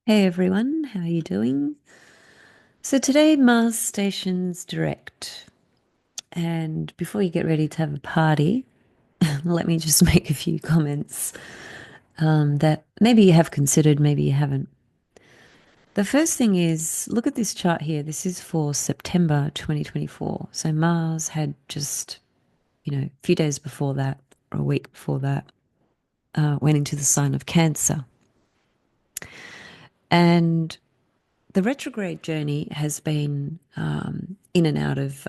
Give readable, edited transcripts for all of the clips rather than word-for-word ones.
Hey everyone, how are you doing? So today Mars station's direct, and before you get ready to have a party, let me just make a few comments that maybe you have considered, maybe you haven't. The first thing is look at this chart here. This is for September 2024. So Mars had just, a few days before that, or a week before that, went into the sign of Cancer. And the retrograde journey has been in and out of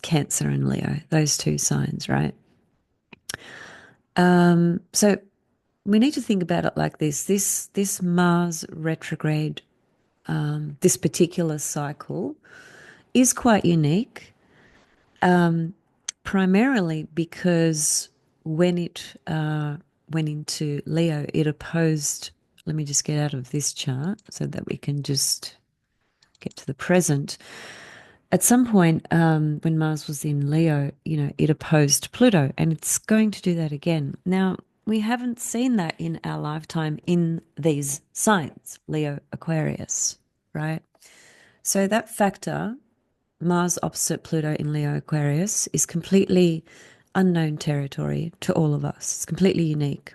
Cancer and Leo, those two signs, right? So we need to think about it like this. This Mars retrograde, this particular cycle is quite unique, primarily because when it went into Leo, it opposed. Let me just get out of this chart so that we can just get to the present. At some point, when Mars was in Leo, it opposed Pluto, and it's going to do that again. Now, we haven't seen that in our lifetime in these signs, Leo, Aquarius, right? So that factor, Mars opposite Pluto in Leo, Aquarius, is completely unknown territory to all of us. It's completely unique.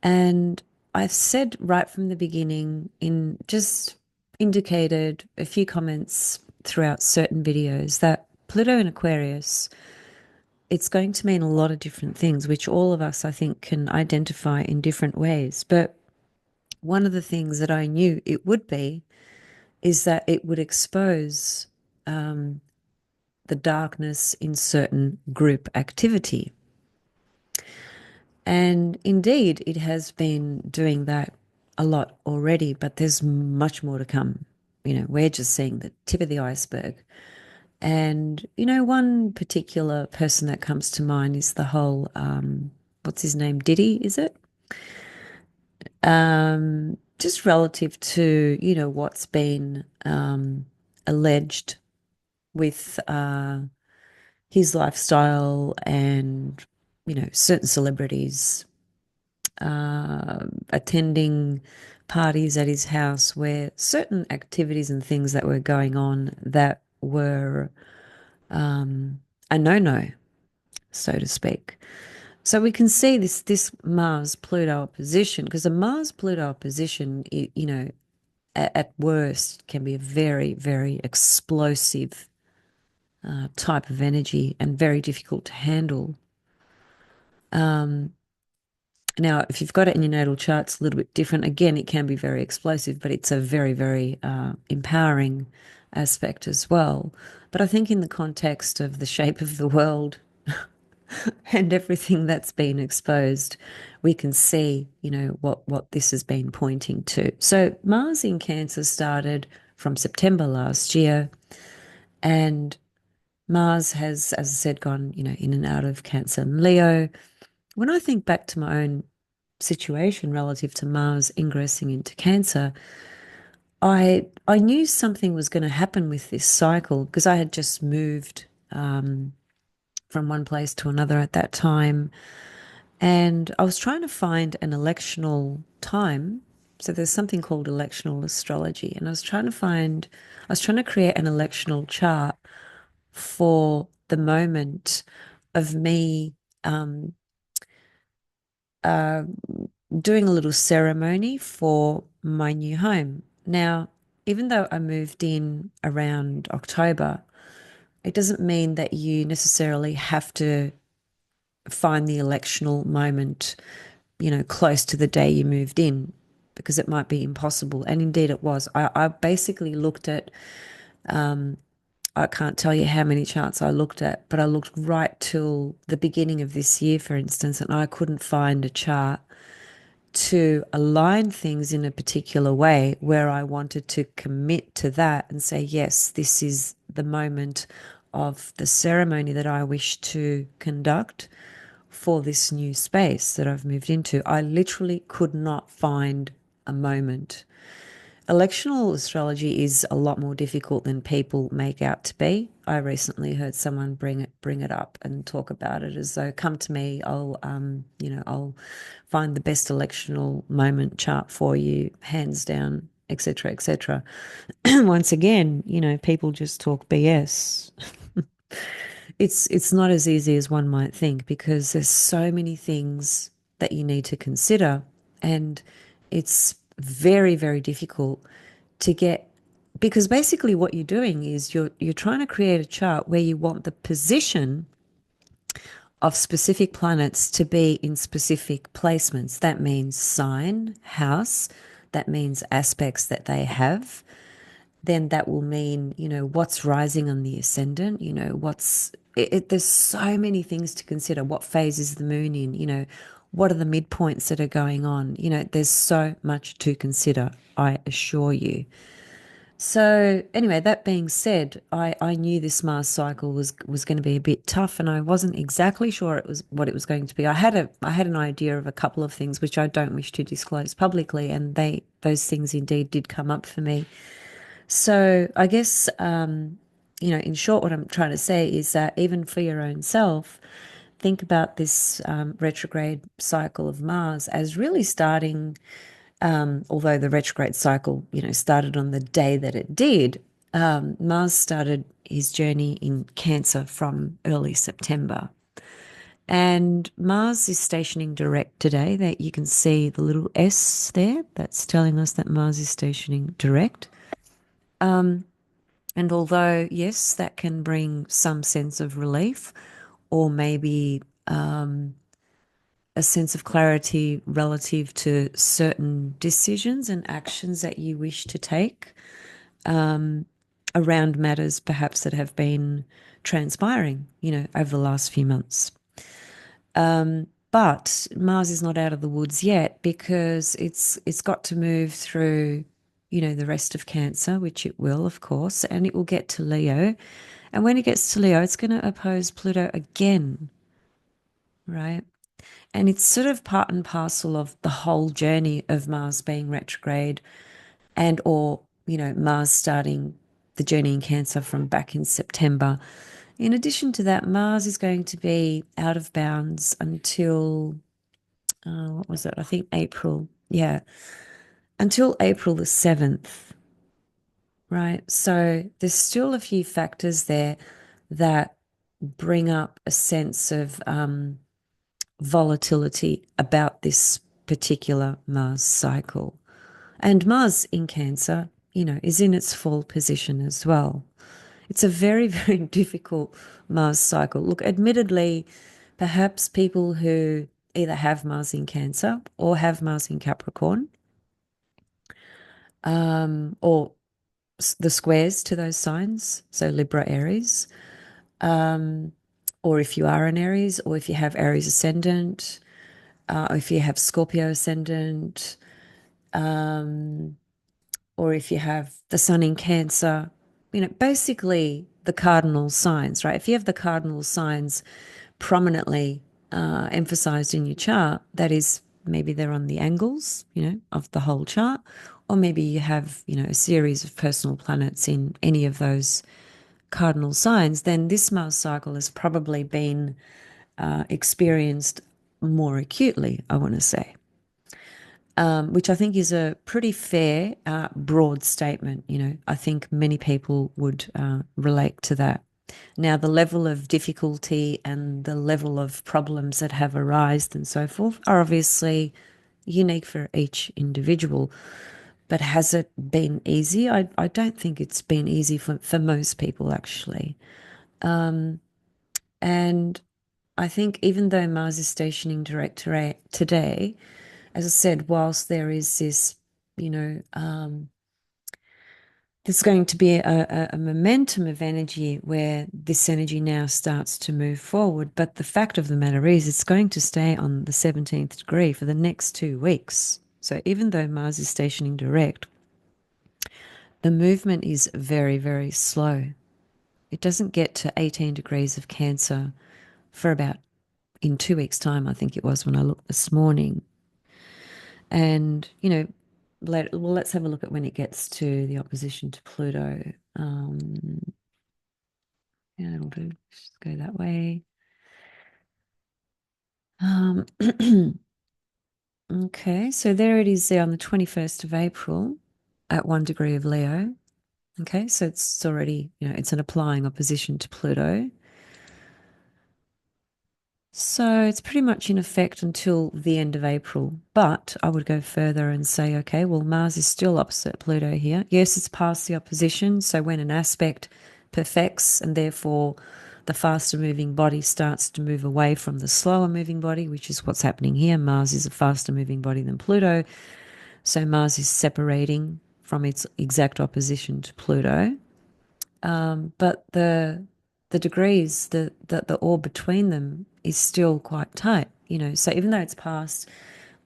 And I've said right from the beginning, in just indicated a few comments throughout certain videos, that Pluto in Aquarius, it's going to mean a lot of different things, which all of us, I think, can identify in different ways. But one of the things that I knew it would be is that it would expose the darkness in certain group activity. And indeed, it has been doing that a lot already, but there's much more to come. We're just seeing the tip of the iceberg. And, one particular person that comes to mind is the whole, what's his name? Diddy, is it? Just relative to, what's been alleged with his lifestyle and, certain celebrities attending parties at his house where certain activities and things that were going on that were a no-no, so to speak. So we can see this Mars Pluto opposition, because a Mars Pluto opposition, at worst can be a very, very explosive type of energy and very difficult to handle. Now, if you've got it in your natal chart, it's a little bit different. Again, it can be very explosive, but it's a very, very empowering aspect as well. But I think in the context of the shape of the world and everything that's been exposed, we can see, what this has been pointing to. So Mars in Cancer started from September last year, and Mars has, as I said, gone, in and out of Cancer and Leo. When I think back to my own situation relative to Mars ingressing into Cancer, I knew something was going to happen with this cycle because I had just moved from one place to another at that time, and I was trying to find an electional time. So there's something called electional astrology, and I was trying to create an electional chart for the moment of me um, uh, doing a little ceremony for my new home. Now, even though I moved in around October, it doesn't mean that you necessarily have to find the electional moment, close to the day you moved in, because it might be impossible. And indeed it was. I basically looked at, I can't tell you how many charts I looked at, but I looked right till the beginning of this year, for instance, and I couldn't find a chart to align things in a particular way where I wanted to commit to that and say, yes, this is the moment of the ceremony that I wish to conduct for this new space that I've moved into. I literally could not find a moment. Electional astrology is a lot more difficult than people make out to be. I recently heard someone bring it up and talk about it as though, come to me, I'll find the best electional moment chart for you, hands down, etc., etc. Once again, people just talk BS. It's not as easy as one might think because there's so many things that you need to consider, and it's very, very difficult to get, because basically what you're doing is you're trying to create a chart where you want the position of specific planets to be in specific placements. That means sign, house, that means aspects that they have. Then that will mean, what's rising on the ascendant, there's so many things to consider. What phase is the moon in? What are the midpoints that are going on? There's so much to consider, I assure you. So anyway, that being said, I knew this Mars cycle was going to be a bit tough, and I wasn't exactly sure it was what it was going to be. I had an idea of a couple of things which I don't wish to disclose publicly, and those things indeed did come up for me. So I guess in short, what I'm trying to say is that even for your own self, think about this retrograde cycle of Mars as really starting, although the retrograde cycle, started on the day that it did. Mars started his journey in Cancer from early September. And Mars is stationing direct today. That you can see the little S there. That's telling us that Mars is stationing direct. And although, yes, that can bring some sense of relief or maybe a sense of clarity relative to certain decisions and actions that you wish to take around matters perhaps that have been transpiring, over the last few months. But Mars is not out of the woods yet because it's got to move through, the rest of Cancer, which it will, of course, and it will get to Leo. And when it gets to Leo, it's going to oppose Pluto again, right? And it's sort of part and parcel of the whole journey of Mars being retrograde and or, Mars starting the journey in Cancer from back in September. In addition to that, Mars is going to be out of bounds until, what was it? I think April. Yeah, until April the 7th, right? So there's still a few factors there that bring up a sense of volatility about this particular Mars cycle. And Mars in Cancer, is in its full position as well. It's a very, very difficult Mars cycle. Look, admittedly, perhaps people who either have Mars in Cancer or have Mars in Capricorn, or the squares to those signs, so Libra, Aries, or if you are an Aries, or if you have Aries ascendant, or if you have Scorpio ascendant, or if you have the Sun in Cancer, basically the cardinal signs, right? If you have the cardinal signs prominently emphasized in your chart, that is, maybe they're on the angles, of the whole chart, or maybe you have, a series of personal planets in any of those cardinal signs, then this Mars cycle has probably been experienced more acutely, I want to say. Which I think is a pretty fair, broad statement. I think many people would relate to that. Now, the level of difficulty and the level of problems that have arisen and so forth are obviously unique for each individual. But has it been easy? I don't think it's been easy for most people, actually. And I think even though Mars is stationing direct today, as I said, whilst there is this, there's going to be a momentum of energy where this energy now starts to move forward. But the fact of the matter is it's going to stay on the 17th degree for the next 2 weeks. So even though Mars is stationing direct, the movement is very, very slow. It doesn't get to 18 degrees of Cancer for about in 2 weeks' time, I think it was when I looked this morning. And, well, let's have a look at when it gets to the opposition to Pluto. Yeah, it'll do. Just go that way. Um, okay, so there it is there on the 21st of April at 1 degree of Leo. Okay, so it's already, it's an applying opposition to Pluto. So it's pretty much in effect until the end of April. But I would go further and say, okay, well, Mars is still opposite Pluto here. Yes, it's past the opposition. So when an aspect perfects and therefore the faster moving body starts to move away from the slower moving body, which is what's happening here. Mars is a faster moving body than Pluto. So Mars is separating from its exact opposition to Pluto. But the degrees, the orb between them is still quite tight, So even though it's past,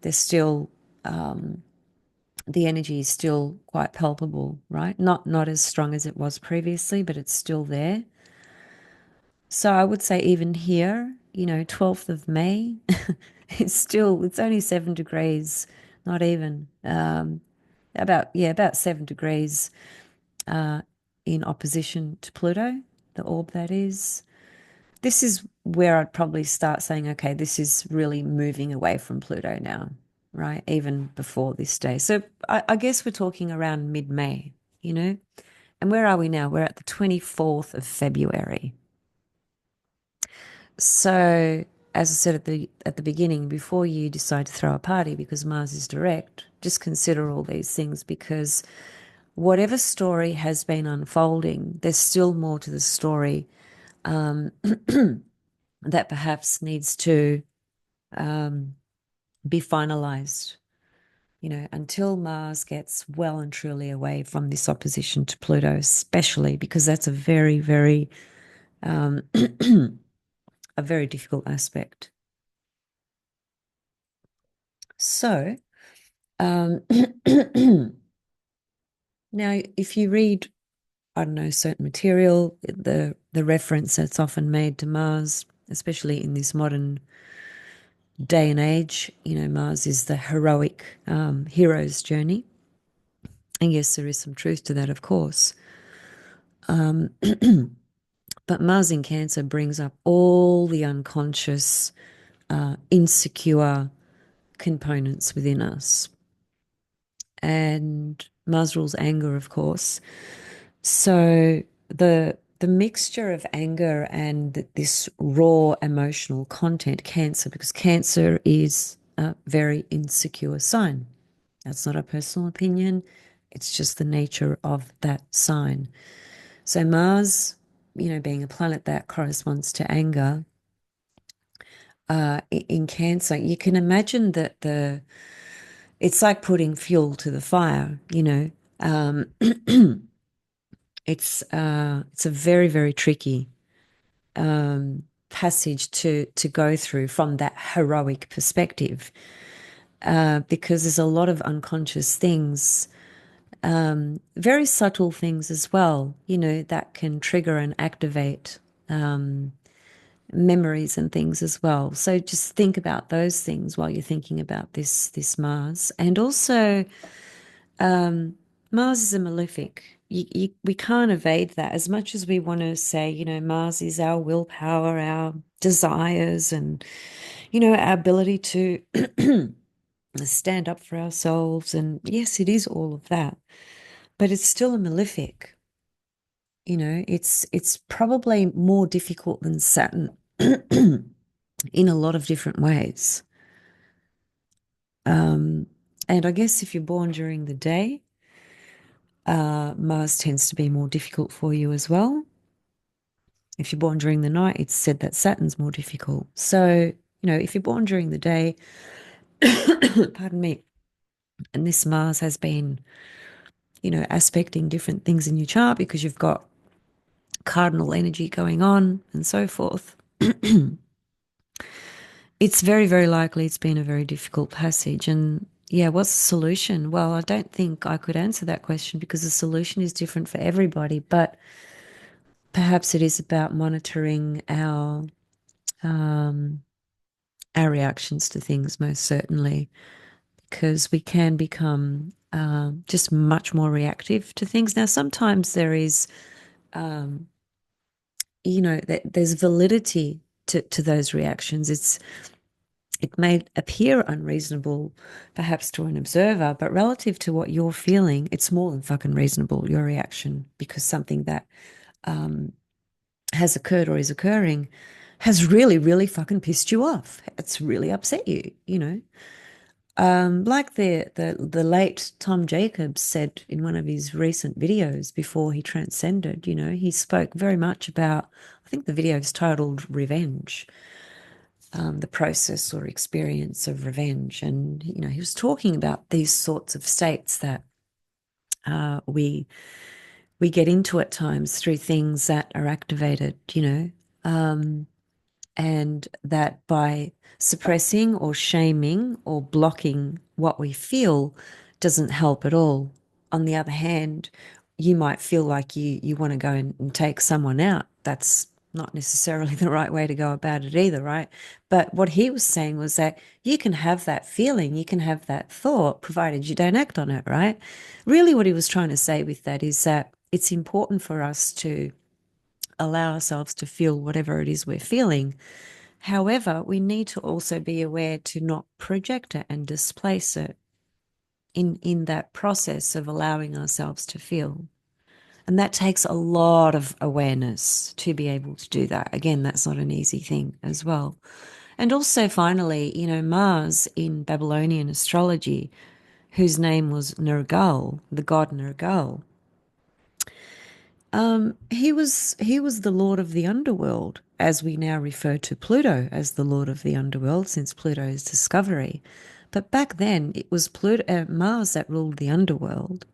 there's still the energy is still quite palpable, right? Not as strong as it was previously, but it's still there. So I would say even here, 12th of May, it's only 7 degrees, not even. About 7 degrees in opposition to Pluto, the orb that is. This is where I'd probably start saying, okay, this is really moving away from Pluto now, right? Even before this day. So I guess we're talking around mid-May, you know? And where are we now? We're at the 24th of February. So, as I said at the beginning, before you decide to throw a party because Mars is direct, just consider all these things because whatever story has been unfolding, there's still more to the story that perhaps needs to be finalized, until Mars gets well and truly away from this opposition to Pluto, especially because that's a very, very, a very difficult aspect. So, um, now if you read, I don't know, certain material, the reference that's often made to Mars, especially in this modern day and age, Mars is the heroic hero's journey. And yes, there is some truth to that, of course. But Mars in Cancer brings up all the unconscious, insecure components within us. And Mars rules anger, of course. So the mixture of anger and this raw emotional content, Cancer, because Cancer is a very insecure sign. That's not a personal opinion. It's just the nature of that sign. So Mars, being a planet that corresponds to anger, in Cancer, you can imagine that it's like putting fuel to the fire, Um, it's a very, very tricky passage to go through from that heroic perspective, because there's a lot of unconscious things, very subtle things as well, that can trigger and activate memories and things as well. So just think about those things while you're thinking about this Mars. And also, Mars is a malefic. We can't evade that. As much as we want to say, Mars is our willpower, our desires, and, our ability to stand up for ourselves. And yes, it is all of that, but it's still a malefic. It's probably more difficult than Saturn in a lot of different ways. And I guess if you're born during the day, Mars tends to be more difficult for you as well. If you're born during the night, it's said that Saturn's more difficult. So, if you're born during the day, pardon me, and this Mars has been, aspecting different things in your chart because you've got cardinal energy going on and so forth, it's very, very likely it's been a very difficult passage. And yeah, what's the solution? Well, I don't think I could answer that question because the solution is different for everybody, but perhaps it is about monitoring our reactions to things, most certainly, because we can become just much more reactive to things. Now, sometimes there is, there's validity to those reactions. It may appear unreasonable, perhaps to an observer, but relative to what you're feeling, it's more than fucking reasonable, your reaction, because something that has occurred or is occurring has really, really fucking pissed you off. It's really upset you, you know. Like the late Tom Jacobs said in one of his recent videos before he transcended, you know, he spoke very much about, I think the video is titled Revenge, the process or experience of revenge. And, you know, he was talking about these sorts of states that we get into at times through things that are activated, you know. And that by suppressing or shaming or blocking what we feel doesn't help at all. On the other hand, you might feel like you want to go and take someone out. That's not necessarily the right way to go about it either, right? But what he was saying was that you can have that feeling, you can have that thought, provided you don't act on it, right? Really, what he was trying to say with that is that it's important for us to allow ourselves to feel whatever it is we're feeling. However, we need to also be aware to not project it and displace it in that process of allowing ourselves to feel. And that takes a lot of awareness to be able to do that. Again, that's not an easy thing as well. And also, finally, you know, Mars in Babylonian astrology, whose name was Nergal, the god Nergal, he was the lord of the underworld, as we now refer to Pluto as the lord of the underworld, since Pluto's discovery. But back then, it was Mars that ruled the underworld,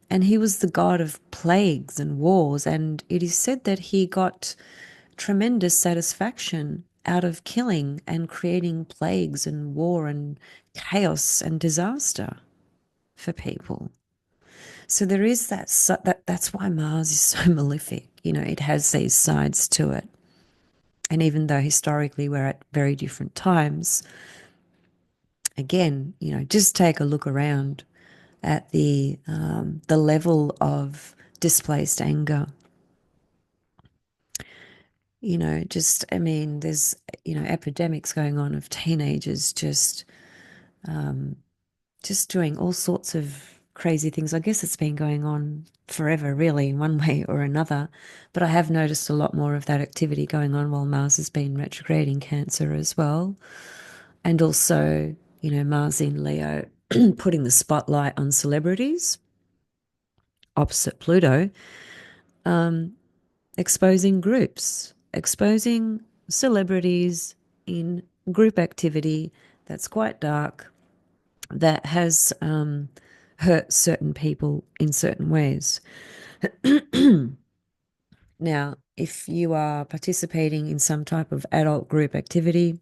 and he was the god of plagues and wars. And it is said that he got tremendous satisfaction out of killing and creating plagues and war and chaos and disaster for people. So there is that's why Mars is so malefic. You know, it has these sides to it. And even though historically we're at very different times, again, you know, just take a look around at the level of displaced anger. You know, just I mean, there's epidemics going on of teenagers just doing all sorts of crazy things. I guess it's been going on forever, really, in one way or another. But I have noticed a lot more of that activity going on while Mars has been retrograding Cancer as well. And also, you know, Mars in Leo putting the spotlight on celebrities, opposite Pluto, exposing groups, exposing celebrities in group activity that's quite dark, that has hurt certain people in certain ways. Now, if you are participating in some type of adult group activity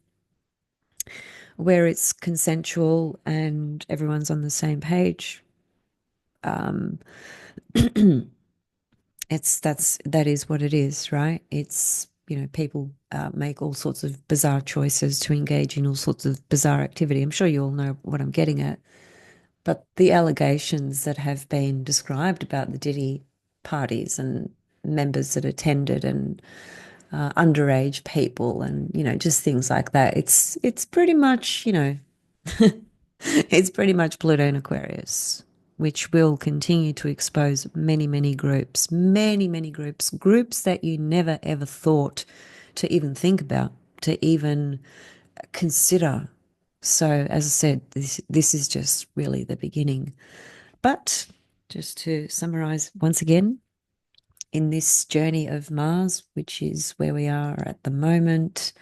where it's consensual and everyone's on the same page, that is what it is, right? It's, you know, people make all sorts of bizarre choices to engage in all sorts of bizarre activity. I'm sure you all know what I'm getting at. But the allegations that have been described about the Diddy parties and members that attended and underage people and, you know, just things like that, it's pretty much, you know, it's pretty much Pluto and Aquarius, which will continue to expose many, many groups, groups that you never ever thought to even think about, to even consider. So, as I said, this is just really the beginning. But just to summarize once again, in this journey of Mars, which is where we are at the moment,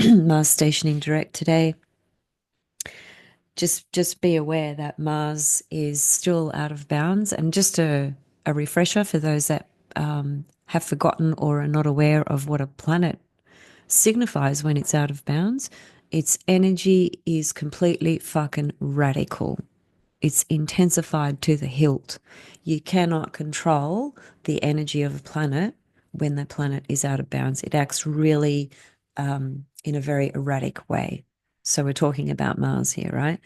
Mars stationing direct today, just be aware that Mars is still out of bounds. And just a refresher for those that have forgotten or are not aware of what a planet signifies when it's out of bounds, its energy is completely fucking radical. It's intensified to the hilt. You cannot control the energy of a planet when the planet is out of bounds. It acts really in a very erratic way. So we're talking about Mars here, right?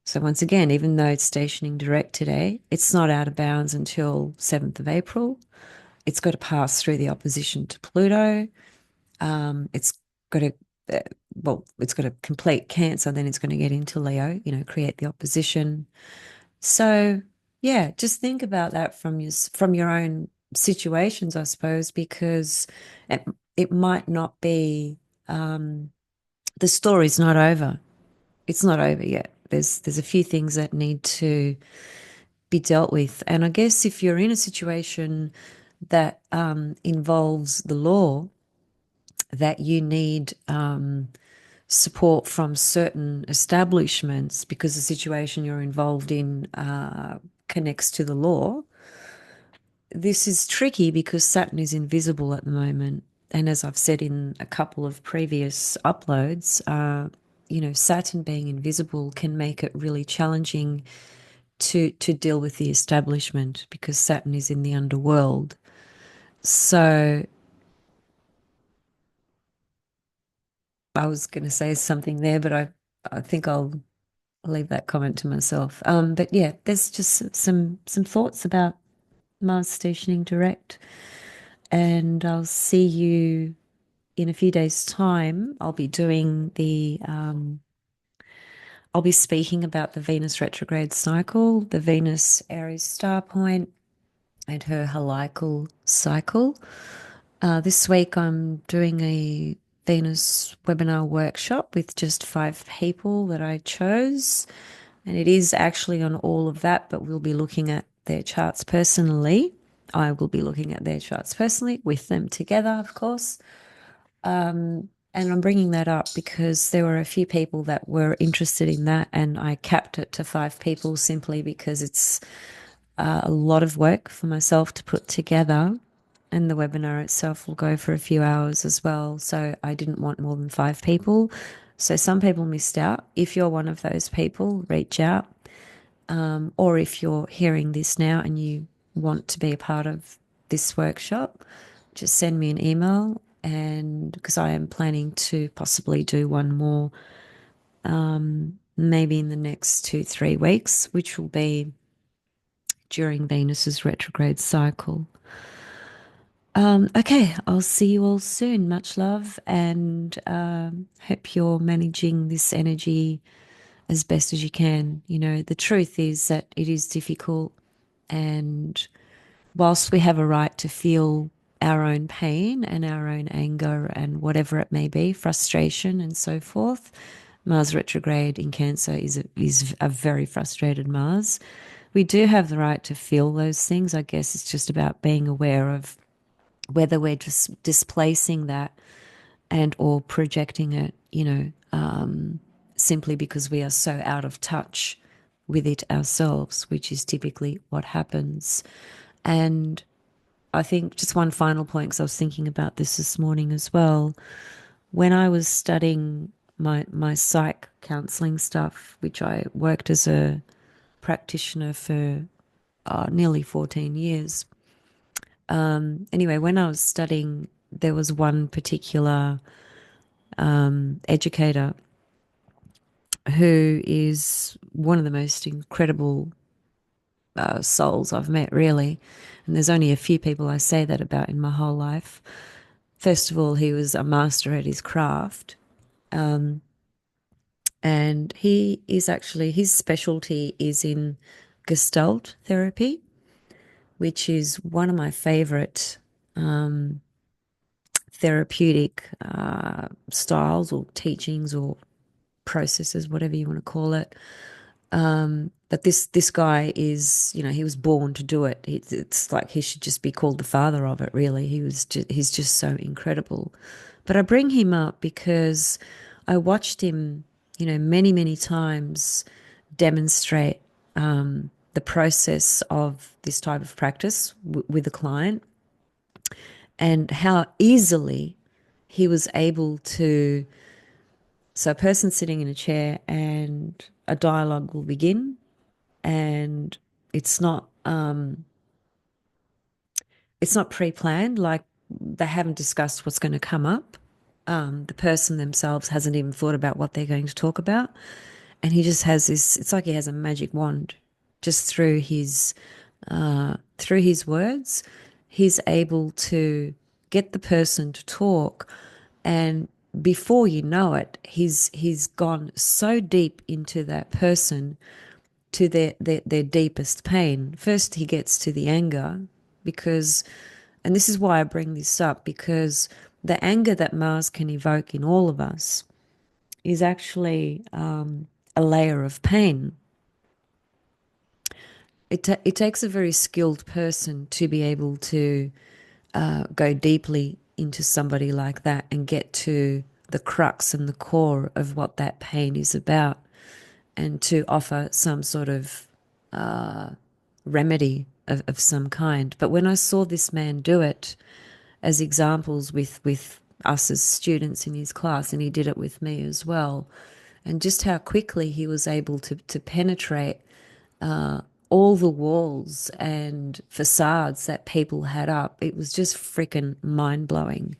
So once again, even though it's stationing direct today, it's not out of bounds until 7th of April. It's got to pass through the opposition to Pluto. It's got to, uh, well, it's got to complete Cancer, then it's going to get into Leo, create the opposition. So yeah, just think about that from your own situations, I suppose, because it might not be, the story's not over. It's not over yet. There's a few things that need to be dealt with. And I guess if you're in a situation that involves the law, that you need support from certain establishments because the situation you're involved in connects to the law, this is tricky because Saturn is invisible at the moment. And as I've said in a couple of previous uploads, Saturn being invisible can make it really challenging to deal with the establishment because Saturn is in the underworld. So I was going to say something there, but I think I'll leave that comment to myself. But yeah, there's just some thoughts about Mars stationing direct, and I'll see you in a few days' time. I'll be speaking about the Venus retrograde cycle, the Venus Aries star point, and her heliacal cycle. This week, I'm doing a Venus webinar workshop with just 5 people that I chose. And it is actually on all of that, but we'll be looking at their charts personally. I will be looking at their charts personally with them together, of course. And I'm bringing that up because there were a few people that were interested in that, and I capped it to 5 people simply because it's a lot of work for myself to put together. And the webinar itself will go for a few hours as well. So I didn't want more than 5 people. So some people missed out. If you're one of those people, reach out. Or if you're hearing this now and you want to be a part of this workshop, just send me an email. And because I am planning to possibly do one more, maybe in the next 2, 3 weeks, which will be during Venus's retrograde cycle. Okay, I'll see you all soon. Much love, and hope you're managing this energy as best as you can. The truth is that it is difficult, and whilst we have a right to feel our own pain and our own anger and whatever it may be, frustration and so forth, Mars retrograde in Cancer is a very frustrated Mars. We do have the right to feel those things. I guess it's just about being aware of whether we're just displacing that and or projecting it, simply because we are so out of touch with it ourselves, which is typically what happens. And I think just one final point, because I was thinking about this morning as well. When I was studying my psych counseling stuff, which I worked as a practitioner for nearly 14 years. Anyway, when I was studying, there was one particular educator who is one of the most incredible souls I've met, really. And there's only a few people I say that about in my whole life. First of all, he was a master at his craft. And his specialty is in Gestalt therapy, which is one of my favorite therapeutic styles or teachings or processes, whatever you want to call it. But this guy is, he was born to do it. It's like he should just be called the father of it, really. He's just so incredible. But I bring him up because I watched him, many, many times demonstrate the process of this type of practice with a client, and how easily he was able to. So a person sitting in a chair and a dialogue will begin, and it's not pre-planned, like they haven't discussed what's going to come up. The person themselves hasn't even thought about what they're going to talk about, And he just has this, it's like he has a magic wand. Just through his words, he's able to get the person to talk, and before you know it, he's gone so deep into that person, to their deepest pain. First, he gets to the anger, because, and this is why I bring this up, because the anger that Mars can evoke in all of us is actually a layer of pain. It takes a very skilled person to be able to go deeply into somebody like that and get to the crux and the core of what that pain is about, and to offer some sort of remedy of some kind. But when I saw this man do it as examples with us as students in his class, and he did it with me as well, and just how quickly he was able to penetrate all the walls and facades that people had up, it was just freaking mind blowing.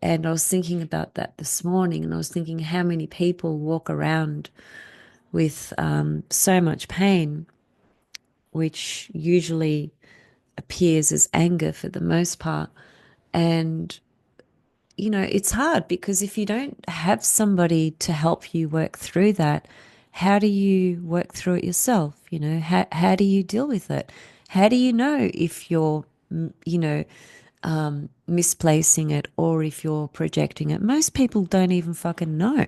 And I was thinking about that this morning, and I was thinking how many people walk around with so much pain, which usually appears as anger for the most part. And, it's hard, because if you don't have somebody to help you work through that, how do you work through it yourself? How do you deal with it? How do you know if you're, misplacing it, or if you're projecting it? Most people don't even fucking know,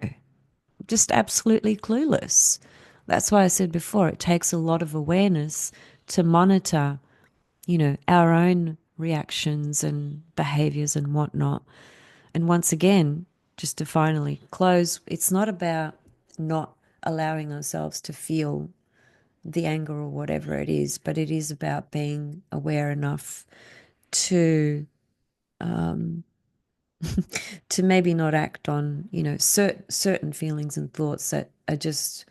just absolutely clueless. That's why I said before, it takes a lot of awareness to monitor, our own reactions and behaviors and whatnot. And once again, just to finally close, it's not about not allowing ourselves to feel the anger or whatever it is, but it is about being aware enough to to maybe not act on, certain feelings and thoughts that are just,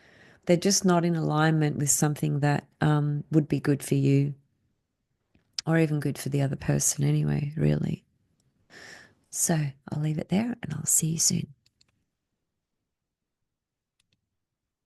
they're just not in alignment with something that would be good for you, or even good for the other person anyway, really. So I'll leave it there, and I'll see you soon.